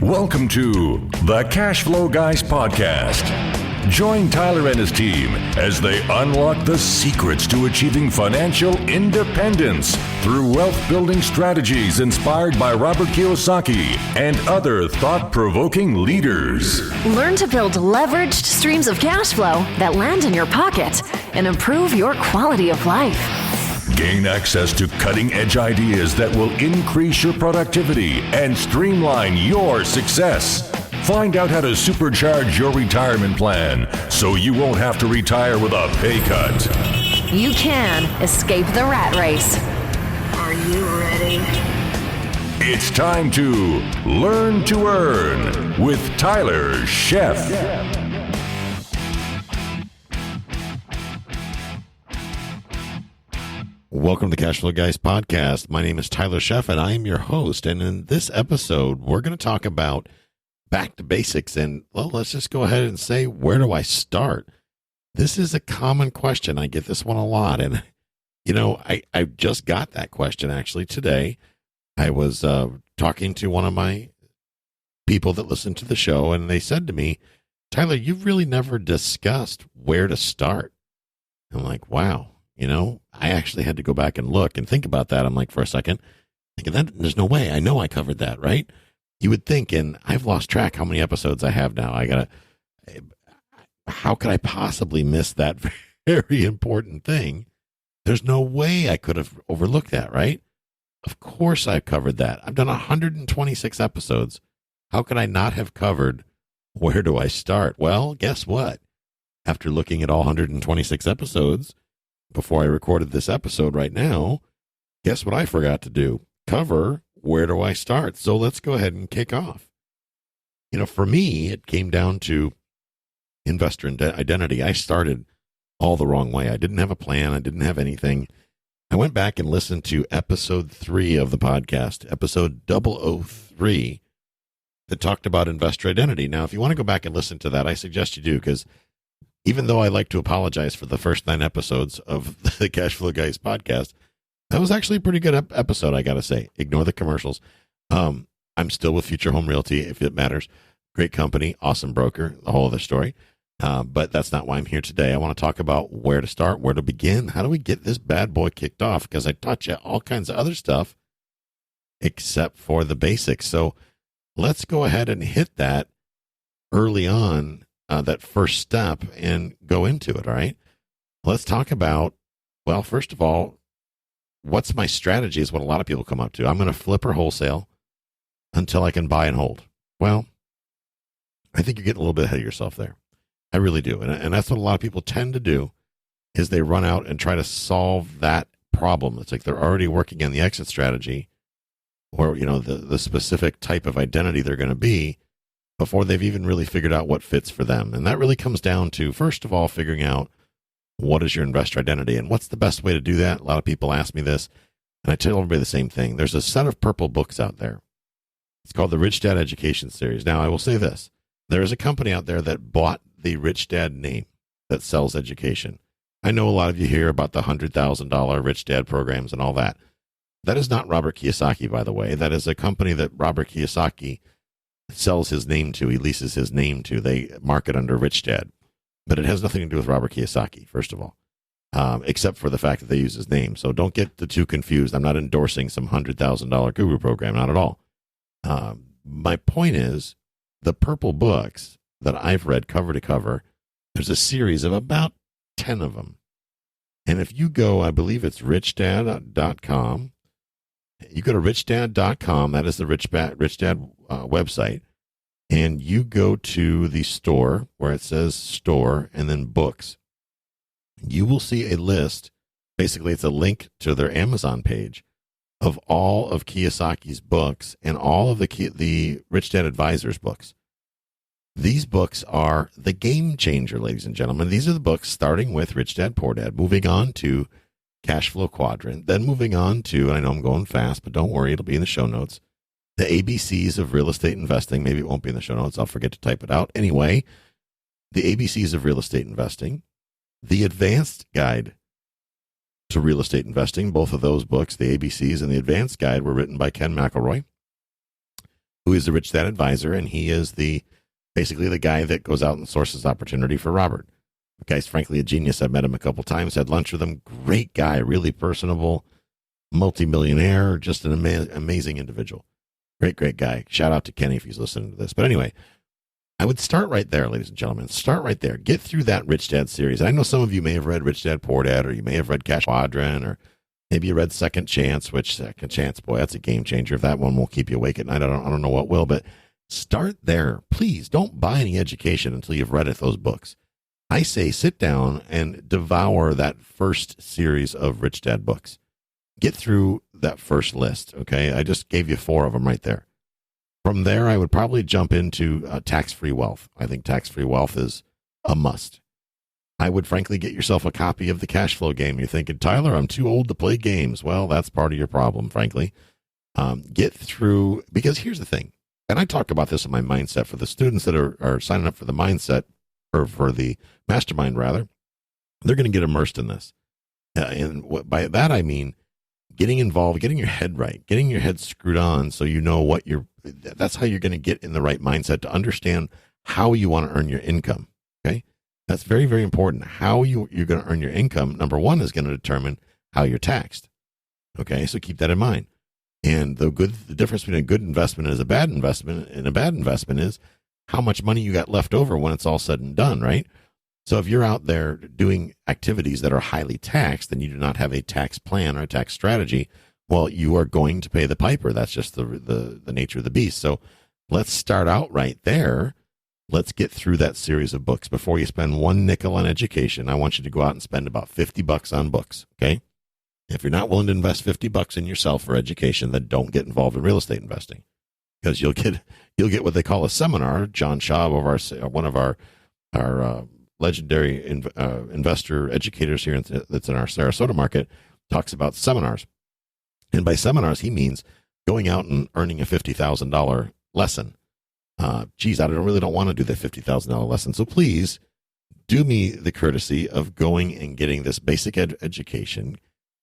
Welcome to the Cash Flow Guys podcast. Join Tyler and his team as they unlock the secrets to achieving financial independence through wealth-building strategies inspired by Robert Kiyosaki and other thought-provoking leaders. Learn to build leveraged streams of cash flow that land in your pocket and improve your quality of life. Gain access to cutting-edge ideas that will increase your productivity and streamline your success. Find out how to supercharge your retirement plan so you won't have to retire with a pay cut. You can escape the rat race. Are you ready? It's time to Learn to Earn with Tyler Sheff. Welcome to the Cash Flow Guys podcast. My name is Tyler Sheff, and I am your host. And in this episode, we're going to talk about back to basics. And, well, let's just go ahead and say, where do I start? This is a common question. I get this one a lot. And, you know, I just got that question actually today. I was talking to one of my people that listen to the show, and they said to me, Tyler, you've really never discussed where to start. I'm like, wow. You know, I actually had to go back and look and think about that. I'm like, for a second, thinking that there's no way. I know I covered that, right? You would think, and I've lost track how many episodes I have now. How could I possibly miss that very important thing? There's no way I could have overlooked that, right? Of course I've covered that. I've done 126 episodes. How could I not have covered where do I start? Well, guess what? After looking at all 126 episodes, before I recorded this episode right now, guess what I forgot to do? Cover where do I start? So let's go ahead and kick off. You know, for me, it came down to investor identity. I started all the wrong way. I didn't have a plan. I didn't have anything. I went back and listened to episode 3 of the podcast, episode 003, that talked about investor identity. Now, if you want to go back and listen to that, I suggest you do, because even though I like to apologize for the first 9 episodes of the Cash Flow Guys podcast, that was actually a pretty good episode, I got to say. Ignore the commercials. I'm still with Future Home Realty, if it matters. Great company, awesome broker, the whole other story. But that's not why I'm here today. I want to talk about where to start, where to begin. How do we get this bad boy kicked off? Because I taught you all kinds of other stuff except for the basics. So let's go ahead and hit that early on. That first step and go into it. All right. Let's talk about, well, first of all, what's my strategy is what a lot of people come up to. I'm going to flip or wholesale until I can buy and hold. Well, I think you're getting a little bit ahead of yourself there. I really do. And that's what a lot of people tend to do is they run out and try to solve that problem. It's like they're already working on the exit strategy or, you know, the specific type of identity they're going to be before they've even really figured out what fits for them. And that really comes down to, first of all, figuring out what is your investor identity and what's the best way to do that. A lot of people ask me this, and I tell everybody the same thing. There's a set of purple books out there. It's called the Rich Dad Education Series. Now, I will say this. There is a company out there that bought the Rich Dad name that sells education. I know a lot of you hear about the $100,000 Rich Dad programs and all that. That is not Robert Kiyosaki, by the way. That is a company that Robert Kiyosaki sells his name to, he leases his name to. They market under Rich Dad. But it has nothing to do with Robert Kiyosaki, first of all, except for the fact that they use his name. So don't get the two confused. I'm not endorsing some $100,000 guru program, not at all. My point is, the purple books that I've read cover to cover, there's a series of about 10 of them. And if you go, I believe it's richdad.com. You go to richdad.com, that is the Rich Dad website, and you go to the store where it says store and then books. You will see a list, basically it's a link to their Amazon page of all of Kiyosaki's books and all of the Rich Dad Advisors books. These books are the game changer, ladies and gentlemen. These are the books starting with Rich Dad, Poor Dad, moving on to Cash Flow Quadrant, then moving on to, and I know I'm going fast, but don't worry, it'll be in the show notes, the ABCs of real estate investing. Maybe it won't be in the show notes. I'll forget to type it out. Anyway, the ABCs of real estate investing, the advanced guide to real estate investing. Both of those books, the ABCs and the advanced guide, were written by Ken McElroy. who is the Rich Dad Advisor, and he is basically the guy that goes out and sources opportunity for Robert. The guy's frankly a genius. I've met him a couple times, had lunch with him. Great guy, really personable, multimillionaire, just an amazing individual. Great guy. Shout out to Kenny if he's listening to this. But anyway, I would start right there, ladies and gentlemen. Start right there. Get through that Rich Dad series. I know some of you may have read Rich Dad, Poor Dad, or you may have read Cash Quadrant, or maybe you read Second Chance, which Second Chance, boy, that's a game changer. If that one won't keep you awake at night, I don't know what will, but start there. Please don't buy any education until you've read those books. I say sit down and devour that first series of Rich Dad books. Get through that first list, okay? I just gave you 4 of them right there. From there, I would probably jump into tax-free wealth. I think tax-free wealth is a must. I would frankly get yourself a copy of the Cash Flow Game. You're thinking, Tyler, I'm too old to play games. Well, that's part of your problem, frankly. Get through, because here's the thing, and I talk about this in my mindset for the students that are signing up for the mindset, or for the mastermind, rather. They're going to get immersed in this. By that, I mean getting involved, getting your head right, getting your head screwed on so you know that's how you're going to get in the right mindset to understand how you want to earn your income, okay? That's very, very important. How you're going to earn your income, number one, is going to determine how you're taxed, okay? So keep that in mind. And the difference between a good investment and a bad investment is how much money you got left over when it's all said and done, right? So if you're out there doing activities that are highly taxed and you do not have a tax plan or a tax strategy, well, you are going to pay the piper. That's just the nature of the beast. So let's start out right there. Let's get through that series of books. Before you spend one nickel on education, I want you to go out and spend about $50 on books, okay? If you're not willing to invest $50 in yourself for education, then don't get involved in real estate investing, because you'll get what they call a seminar. John Shaw, one of our legendary investor educators here that's in our Sarasota market, talks about seminars. And by seminars, he means going out and earning a $50,000 lesson. I really don't want to do the $50,000 lesson. So please do me the courtesy of going and getting this basic education.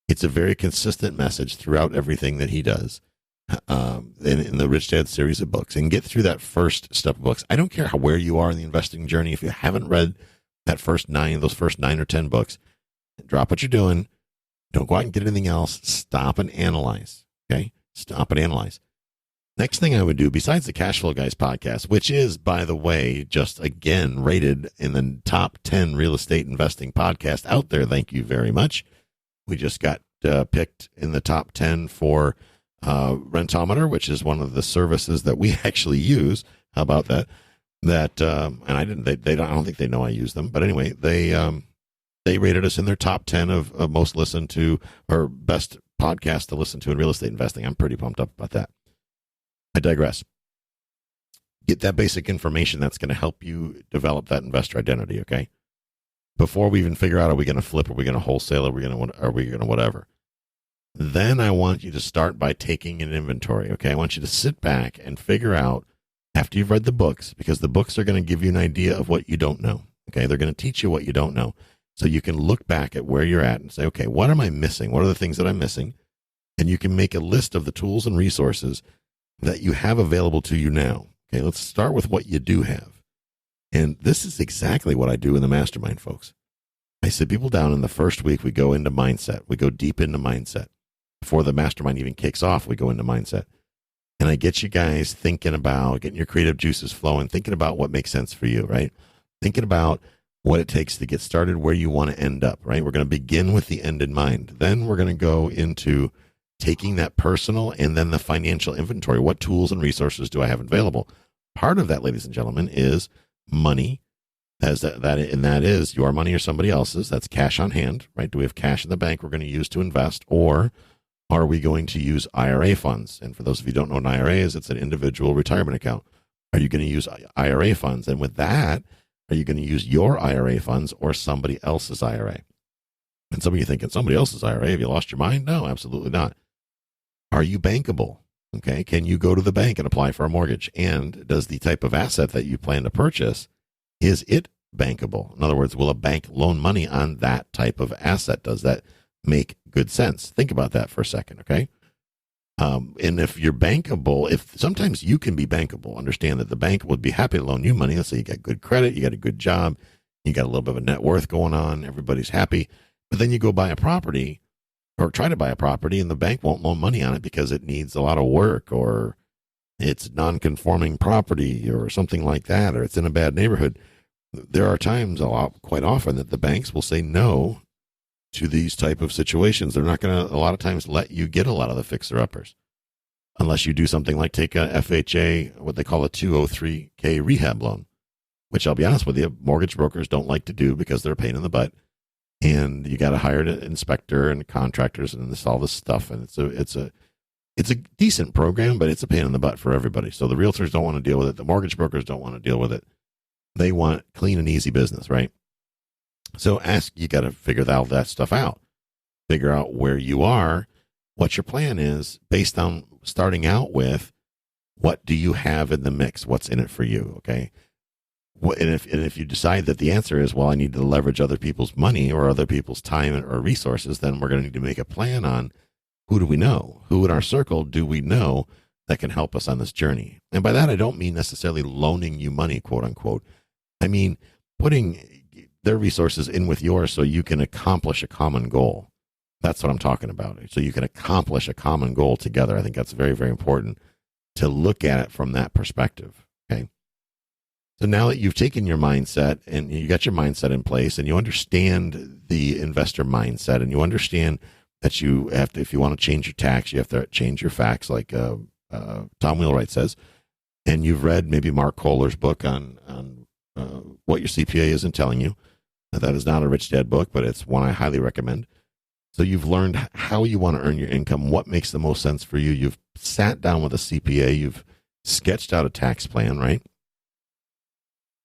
It's a very consistent message throughout everything that he does in the Rich Dad series of books, and get through that first step of books. I don't care where you are in the investing journey. If you haven't read those first 9 or 10 books, drop what you're doing. Don't go out and get anything else. Stop and analyze. Okay? Stop and analyze. Next thing I would do, besides the Cash Flow Guys podcast, which is, by the way, just again rated in the top 10 real estate investing podcast out there. Thank you very much. We just got picked in the top 10 for Rentometer, which is one of the services that we actually use. How about that? And I didn't. I don't think they know I use them. But anyway, they rated us in their top 10 of most listened to, or best podcast to listen to in real estate investing. I'm pretty pumped up about that. I digress. Get that basic information that's going to help you develop that investor identity. Okay. Before we even figure out, are we going to flip? Are we going to wholesale? Are we going to whatever? Then I want you to start by taking an inventory. Okay. I want you to sit back and figure out, after you've read the books, because the books are going to give you an idea of what you don't know. Okay. They're going to teach you what you don't know. So you can look back at where you're at and say, okay, what am I missing? What are the things that I'm missing? And you can make a list of the tools and resources that you have available to you now. Okay. Let's start with what you do have. And this is exactly what I do in the mastermind, folks. I sit people down in the first week. We go into mindset. We go deep into mindset. Before the mastermind even kicks off, we go into mindset. And I get you guys thinking about getting your creative juices flowing, thinking about what makes sense for you, right? Thinking about what it takes to get started, where you want to end up, right? We're going to begin with the end in mind. Then we're going to go into taking that personal and then the financial inventory. What tools and resources do I have available? Part of that, ladies and gentlemen, is money. And that is your money or somebody else's. That's cash on hand, right? Do we have cash in the bank we're going to use to invest, or are we going to use IRA funds? And for those of you who don't know what an IRA is, it's an individual retirement account. Are you going to use IRA funds? And with that, are you going to use your IRA funds or somebody else's IRA? And some of you thinking, somebody else's IRA, have you lost your mind? No, absolutely not. Are you bankable? Okay, can you go to the bank and apply for a mortgage? And does the type of asset that you plan to purchase, is it bankable? In other words, will a bank loan money on that type of asset? Does that make good sense? Think about that for a second, okay? And if you're bankable, if sometimes you can be bankable, understand that the bank would be happy to loan you money. Let's say you got good credit, you got a good job, you got a little bit of a net worth going on, everybody's happy. But then you go buy a property or try to buy a property and the bank won't loan money on it because it needs a lot of work, or it's non-conforming property or something like that, or it's in a bad neighborhood. There are times, quite often, that the banks will say no to these type of situations. They're not going to, a lot of times, let you get a lot of the fixer-uppers unless you do something like take a FHA, what they call a 203K rehab loan, which I'll be honest with you, mortgage brokers don't like to do because they're a pain in the butt. And you got to hire an inspector and contractors and all this stuff. And it's a decent program, but it's a pain in the butt for everybody. So the realtors don't want to deal with it. The mortgage brokers don't want to deal with it. They want clean and easy business, right? So you got to figure all that stuff out. Figure out where you are, what your plan is, based on starting out with what do you have in the mix? What's in it for you, okay? And if you decide that the answer is, well, I need to leverage other people's money or other people's time or resources, then we're going to need to make a plan on who do we know? Who in our circle do we know that can help us on this journey? And by that, I don't mean necessarily loaning you money, quote unquote. I mean, putting their resources in with yours so you can accomplish a common goal. That's what I'm talking about. So you can accomplish a common goal together. I think that's very, very important to look at it from that perspective. Okay. So now that you've taken your mindset and you got your mindset in place and you understand the investor mindset and you understand that you have to, if you want to change your tax, you have to change your facts, like Tom Wheelwright says. And you've read maybe Mark Kohler's book on what your CPA isn't telling you. That is not a Rich Dad book, but it's one I highly recommend. So you've learned how you want to earn your income, what makes the most sense for you. You've sat down with a CPA. You've sketched out a tax plan, right?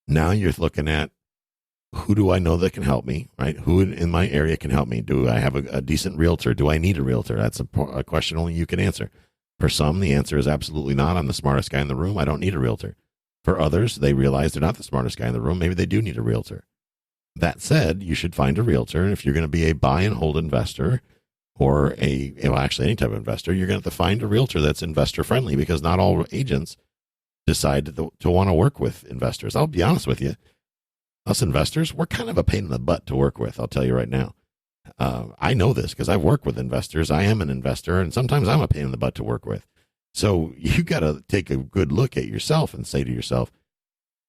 Now you're looking at, who do I know that can help me, right? Who in my area can help me? Do I have a decent realtor? Do I need a realtor? That's a question only you can answer. For some, the answer is absolutely not. I'm the smartest guy in the room. I don't need a realtor. For others, they realize they're not the smartest guy in the room. Maybe they do need a realtor. That said, you should find a realtor. And if you're going to be a buy and hold investor or actually any type of investor, you're going to have to find a realtor that's investor friendly, because not all agents decide to want to work with investors. I'll be honest with you. Us investors, we're kind of a pain in the butt to work with. I'll tell you right now. I know this because I've worked with investors. I am an investor, and sometimes I'm a pain in the butt to work with. So you got to take a good look at yourself and say to yourself,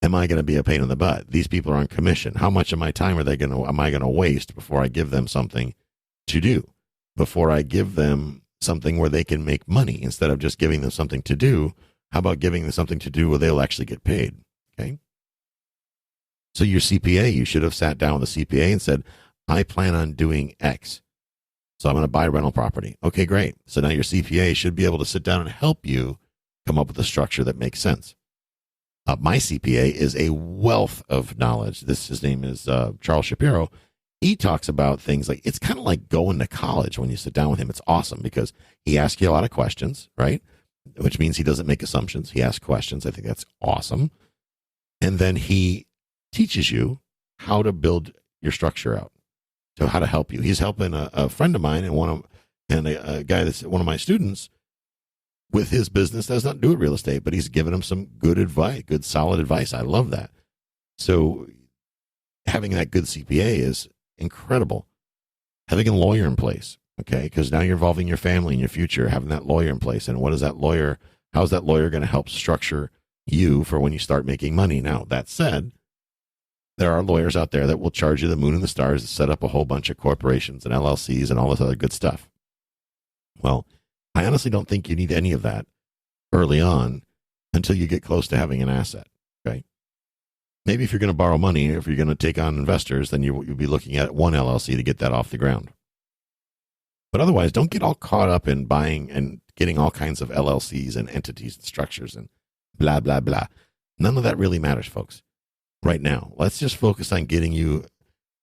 am I going to be a pain in the butt? These people are on commission. How much of my time am I going to waste before I give them something to do? Before I give them something where they can make money instead of just giving them something to do? How about giving them something to do where they'll actually get paid? Okay. So your CPA, you should have sat down with a CPA and said, I plan on doing X. So I'm going to buy rental property. Okay, great. So now your CPA should be able to sit down and help you come up with a structure that makes sense. My CPA is a wealth of knowledge. His name is Charles Shapiro. He talks about things like, it's kind of like going to college when you sit down with him. It's awesome because he asks you a lot of questions, right? Which means he doesn't make assumptions. He asks questions. I think that's awesome. And then he teaches you how to build your structure out, so how to help you. He's helping a friend of mine and a guy that's one of my students with his business that does not do real estate, but he's given him some good advice, good solid advice. I love that. So having that good CPA is incredible. Having a lawyer in place, okay, because now you're involving your family and your future, having that lawyer in place. And how's that lawyer going to help structure you for when you start making money? Now, that said, there are lawyers out there that will charge you the moon and the stars to set up a whole bunch of corporations and LLCs and all this other good stuff. Well, I honestly don't think you need any of that early on until you get close to having an asset, okay? Maybe if you're going to borrow money, if you're going to take on investors, then you'll be looking at one LLC to get that off the ground. But otherwise, don't get all caught up in buying and getting all kinds of LLCs and entities and structures and blah, blah, blah. None of that really matters, folks. Right now, let's just focus on getting you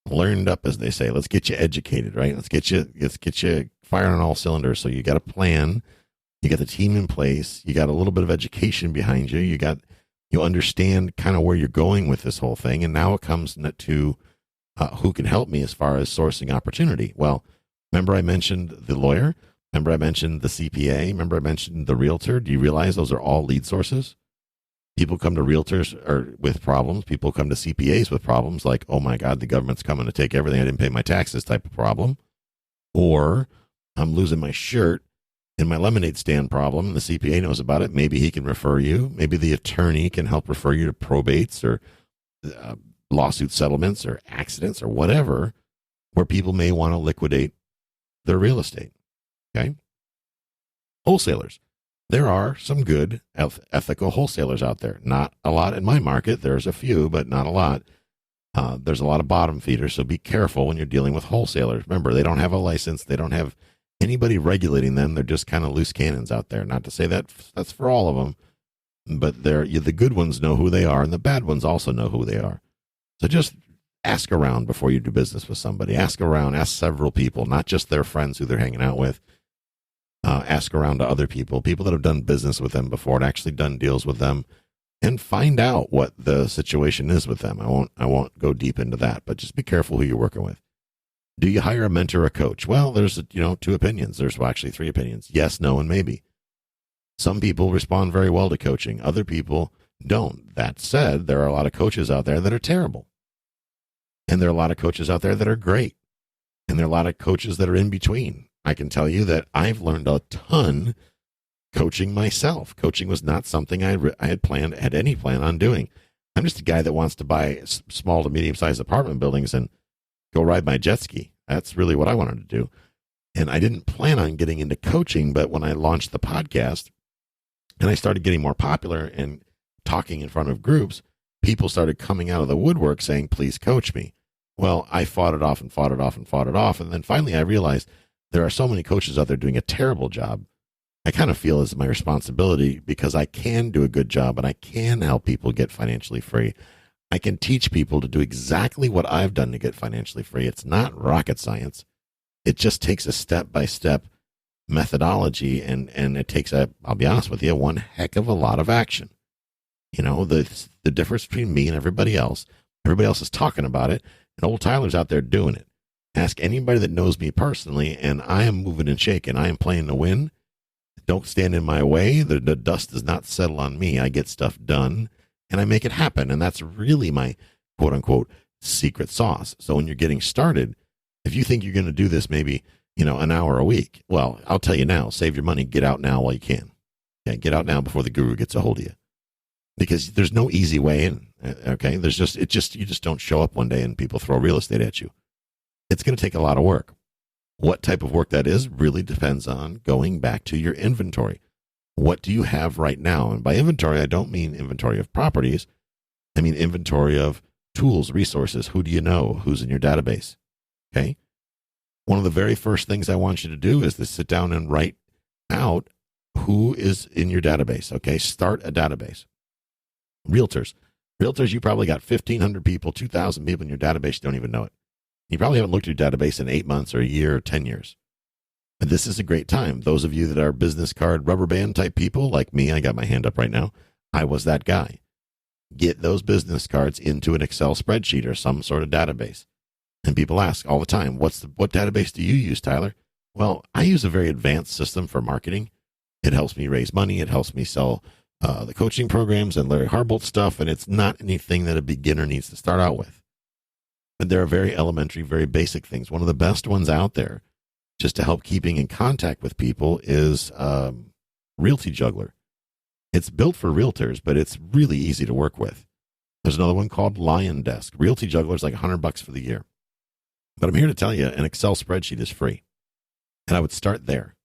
learned up, as they say. Let's get you educated, right? Let's get you firing on all cylinders. So you got a plan, you got the team in place, you got a little bit of education behind you, you understand kind of where you're going with this whole thing. And now it comes to who can help me as far as sourcing opportunity. Well, remember I mentioned the lawyer? Remember I mentioned the CPA? Remember I mentioned the realtor? Do you realize those are all lead sources? People come to realtors with problems. People come to CPAs with problems like, oh my God, the government's coming to take everything. I didn't pay my taxes type of problem. Or I'm losing my shirt in my lemonade stand problem. The CPA knows about it. Maybe he can refer you. Maybe the attorney can help refer you to probates or lawsuit settlements or accidents or whatever, where people may want to liquidate their real estate. Okay. Wholesalers. There are some good ethical wholesalers out there. Not a lot in my market. There's a few, but not a lot. There's a lot of bottom feeders, so be careful when you're dealing with wholesalers. Remember, they don't have a license. They don't have anybody regulating them. They're just kind of loose cannons out there. Not to say that that's for all of them, but the good ones know who they are, and the bad ones also know who they are. So just ask around before you do business with somebody. Ask around. Ask several people, not just their friends who they're hanging out with. Ask around to other people that have done business with them before and actually done deals with them, and find out what the situation is with them. I won't go deep into that, but just be careful who you're working with. Do you hire a mentor or a coach? Well, there's two opinions. There's actually three opinions: yes, no, and maybe. Some people respond very well to coaching. Other people don't. That said, there are a lot of coaches out there that are terrible, and there are a lot of coaches out there that are great, and there are a lot of coaches that are in between. I can tell you that I've learned a ton coaching myself. Coaching was not something I had any plan on doing. I'm just a guy that wants to buy small to medium-sized apartment buildings and go ride my jet ski. That's really what I wanted to do. And I didn't plan on getting into coaching, but when I launched the podcast and I started getting more popular and talking in front of groups, people started coming out of the woodwork saying, please coach me. Well, I fought it off. And then finally I realized there are so many coaches out there doing a terrible job. I kind of feel it's my responsibility because I can do a good job and I can help people get financially free. I can teach people to do exactly what I've done to get financially free. It's not rocket science. It just takes a step-by-step methodology, and it takes I'll be honest with you, one heck of a lot of action. The difference between me and everybody else is talking about it, and old Tyler's out there doing it. Ask anybody that knows me personally, and I am moving and shaking. I am playing to win. Don't stand in my way. The dust does not settle on me. I get stuff done, and I make it happen. And that's really my quote-unquote secret sauce. So when you're getting started, if you think you're going to do this maybe, an hour a week, well, I'll tell you now, save your money. Get out now while you can. Okay, get out now before the guru gets a hold of you. Because there's no easy way in, okay? You just don't show up one day and people throw real estate at you. It's going to take a lot of work. What type of work that is really depends on going back to your inventory. What do you have right now? And by inventory, I don't mean inventory of properties. I mean inventory of tools, resources. Who do you know? Who's in your database? Okay. One of the very first things I want you to do is to sit down and write out who is in your database. Okay. Start a database. Realtors, you probably got 1,500 people, 2,000 people in your database. You don't even know it. You probably haven't looked at your database in 8 months or a year or 10 years. But this is a great time. Those of you that are business card rubber band type people like me, I got my hand up right now. I was that guy. Get those business cards into an Excel spreadsheet or some sort of database. And people ask all the time, what database do you use, Tyler? Well, I use a very advanced system for marketing. It helps me raise money. It helps me sell the coaching programs and Larry Harbolt stuff. And it's not anything that a beginner needs to start out with. But there are very elementary, very basic things. One of the best ones out there, just to help keeping in contact with people, is Realty Juggler. It's built for realtors, but it's really easy to work with. There's another one called Lion Desk. Realty Juggler is like $100 for the year. But I'm here to tell you, an Excel spreadsheet is free. And I would start there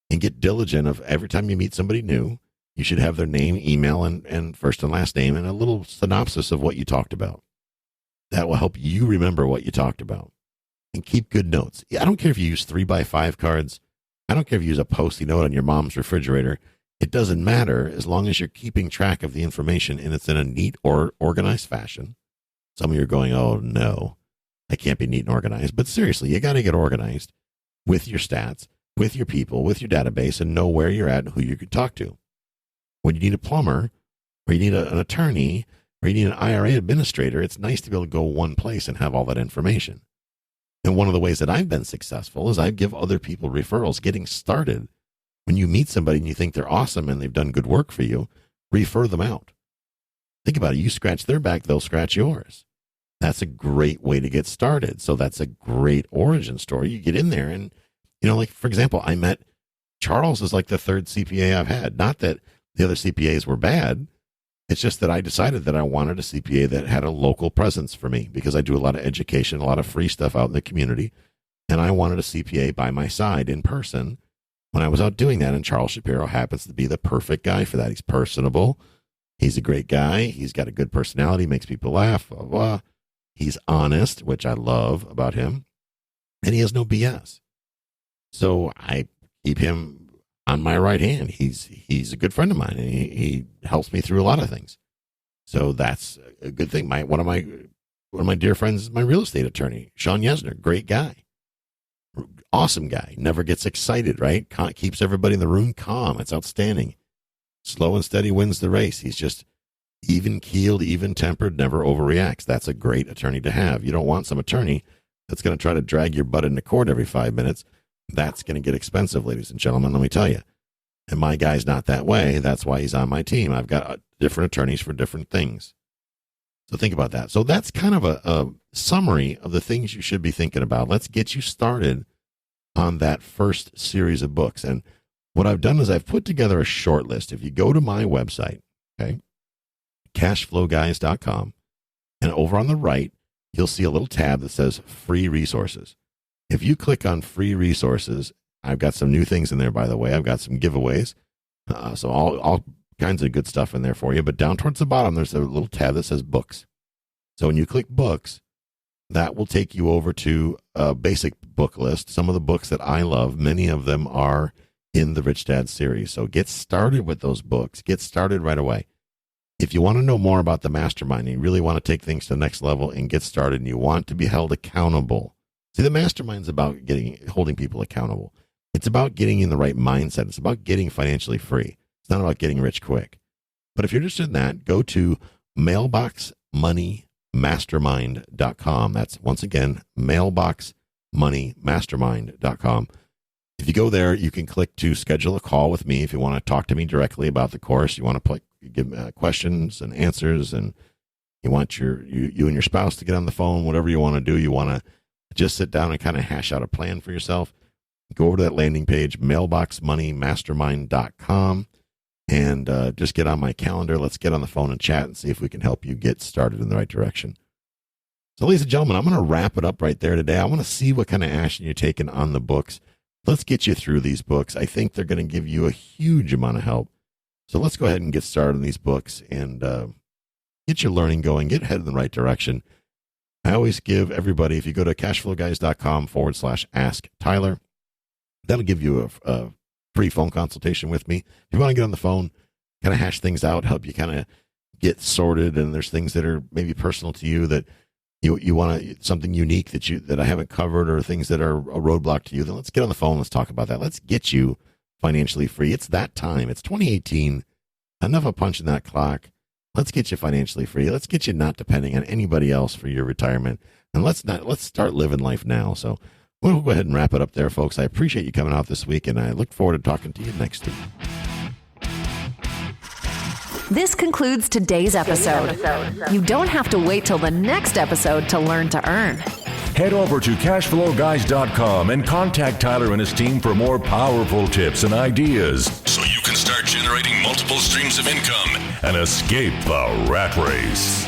and get diligent of every time you meet somebody new, you should have their name, email, and first and last name, and a little synopsis of what you talked about. That will help you remember what you talked about. And keep good notes. I don't care if you use 3x5 cards. I don't care if you use a Post-it note on your mom's refrigerator. It doesn't matter as long as you're keeping track of the information and it's in a neat or organized fashion. Some of you are going, oh, no, I can't be neat and organized. But seriously, you got to get organized with your stats, with your people, with your database, and know where you're at and who you can talk to. When you need a plumber, or you need an attorney, or you need an IRA administrator, it's nice to be able to go one place and have all that information. And one of the ways that I've been successful is I give other people referrals getting started. When you meet somebody and you think they're awesome and they've done good work for you, refer them out. Think about it. You scratch their back, they'll scratch yours. That's a great way to get started. So that's a great origin story. You get in there and, like, for example, I met Charles is like the third CPA I've had. Not that the other CPAs were bad. It's just that I decided that I wanted a CPA that had a local presence for me because I do a lot of education, a lot of free stuff out in the community. And I wanted a CPA by my side in person when I was out doing that. And Charles Shapiro happens to be the perfect guy for that. He's personable. He's a great guy. He's got a good personality, makes people laugh, blah, blah. He's honest, which I love about him. And he has no BS. So I keep him on my right hand. He's a good friend of mine, and he helps me through a lot of things. So that's a good thing. One of my dear friends is my real estate attorney, Sean Yesner. Great guy, awesome guy. Never gets excited, right? Keeps everybody in the room calm. It's outstanding. Slow and steady wins the race. He's just even keeled, even tempered, never overreacts. That's a great attorney to have. You don't want some attorney that's going to try to drag your butt into court every 5 minutes. That's going to get expensive, ladies and gentlemen, let me tell you. And my guy's not that way. That's why he's on my team. I've got different attorneys for different things. So think about that. So that's kind of a summary of the things you should be thinking about. Let's get you started on that first series of books. And what I've done is I've put together a short list. If you go to my website, okay, cashflowguys.com, and over on the right, you'll see a little tab that says free resources. If you click on free resources, I've got some new things in there, by the way. I've got some giveaways. So all kinds of good stuff in there for you. But down towards the bottom, there's a little tab that says books. So when you click books, that will take you over to a basic book list. Some of the books that I love, many of them are in the Rich Dad series. So get started with those books. Get started right away. If you want to know more about the mastermind, and you really want to take things to the next level and get started, and you want to be held accountable. See, the mastermind's about holding people accountable. It's about getting in the right mindset. It's about getting financially free. It's not about getting rich quick. But if you're interested in that, go to mailboxmoneymastermind.com. That's, once again, mailboxmoneymastermind.com. If you go there, you can click to schedule a call with me if you want to talk to me directly about the course. You want to give questions and answers, and you want you and your spouse to get on the phone, whatever you want to do. You want to just sit down and kind of hash out a plan for yourself. Go over to that landing page, mailboxmoneymastermind.com, and just get on my calendar. Let's get on the phone and chat and see if we can help you get started in the right direction. So, ladies and gentlemen, I'm going to wrap it up right there today. I want to see what kind of action you're taking on the books. Let's get you through these books. I think they're going to give you a huge amount of help. So let's go ahead and get started on these books and get your learning going, get headed in the right direction. I always give everybody, if you go to cashflowguys.com/ask Tyler, that'll give you a free phone consultation with me. If you want to get on the phone, kind of hash things out, help you kind of get sorted, and there's things that are maybe personal to you that you want something unique that I haven't covered, or things that are a roadblock to you, then let's get on the phone. Let's talk about that. Let's get you financially free. It's that time. It's 2018. Enough of punching that clock. Let's get you financially free. Let's get you not depending on anybody else for your retirement. And let's start living life now. So we'll go ahead and wrap it up there, folks. I appreciate you coming out this week, and I look forward to talking to you next week. This concludes today's episode. You don't have to wait till the next episode to learn to earn. Head over to cashflowguys.com and contact Tyler and his team for more powerful tips and ideas so you can start generating multiple streams of income and escape the rat race.